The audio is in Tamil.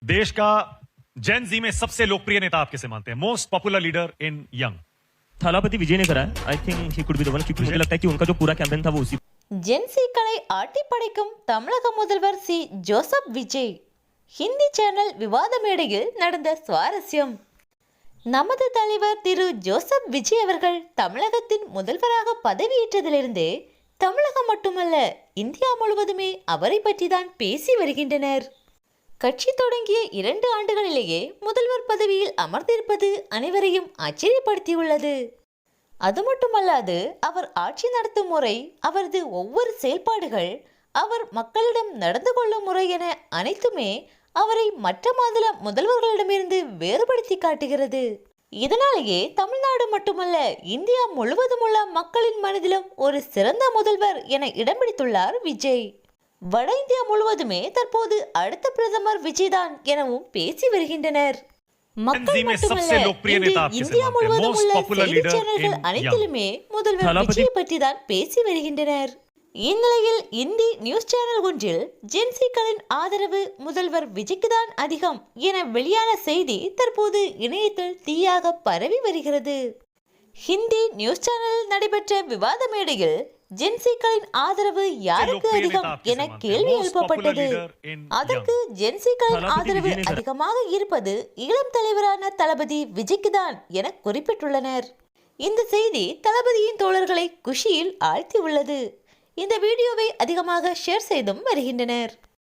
देश का जेन जी में सबसे लोकप्रिय नेता आप किसे मानते हैं? Most popular leader in young? Thalapathy Vijay ने करा है। I think he could be the one, क्योंकि मुझे लगता है कि उनका जो पूरा कैंपेन था वो उसी ஜென்சிக்களை ஆட்டி படைக்கும் தமிழக முதல்வர் C Joseph Vijay. Hindi channel விவாத மேடையில் நடந்த சுவாரஸ்யம். நமது தலைவர் திரு ஜோசப் விஜய் அவர்கள் தமிழகத்தின் முதல்வராக பதவியேற்றதிலிருந்தே தமிழகம் மட்டுமல்ல இந்தியா முழுவதுமே அவரை பற்றி தான் பேசி வருகின்றனர். கட்சி தொடங்கிய 2 ஆண்டுகளிலேயே முதல்வர் பதவியில் அமர்ந்திருப்பது அனைவரையும் ஆச்சரியப்படுத்தியுள்ளது. அது மட்டுமல்லாது அவர் ஆட்சி நடத்தும் முறை, அவரது ஒவ்வொரு செயல்பாடுகள், அவர் மக்களிடம் நடந்து கொள்ளும் முறை என அனைத்துமே அவரை மற்ற மாநில முதல்வர்களிடமிருந்து வேறுபடுத்தி காட்டுகிறது. இதனாலேயே தமிழ்நாடு மட்டுமல்ல இந்தியா முழுவதும் உள்ள மக்களின் மனதிலும் ஒரு சிறந்த முதல்வர் என இடம் பிடித்துள்ளார் விஜய். வட இந்தியா முழுவதுமே தற்போது அடுத்த பிரதமர் விஜய் தான் எனவும் பேசி வருகின்றனர். மக்கள் மட்டுமல்ல இந்தியா முழுவதும் உள்ள செய்தி சேனல்கள் அனைத்திலுமே முதல்வர் விஜய் பற்றி தான் பேசி வருகின்றனர். இந்நிலையில் இந்தி நியூஸ் சேனல் ஒன்றில் ஜென்சிக்களின் ஆதரவு முதல்வர் விஜய்க்கு தான் அதிகம் என வெளியான செய்தி தற்போது இணையத்தில் தீயாக பரவி வருகிறது. ஹிந்தி நியூஸ் சேனலில் நடைபெற்ற விவாத மேடையில் ஜென்சிக்களின் ஆதரவு யாருக்கு அதிகம் என கேள்வி எழுப்பப்பட்டது. அதற்கு ஜென்சிக்களின் ஆதரவு அதிகமாக இருப்பது இளம் தலைவரான தளபதி விஜய்க்கு தான் என குறிப்பிட்டுள்ளனர். இந்த செய்தி தளபதியின் தோழர்களை குஷியில் ஆழ்த்தி உள்ளது. இந்த வீடியோவை அதிகமாக ஷேர் செய்தும் வருகின்றனர்.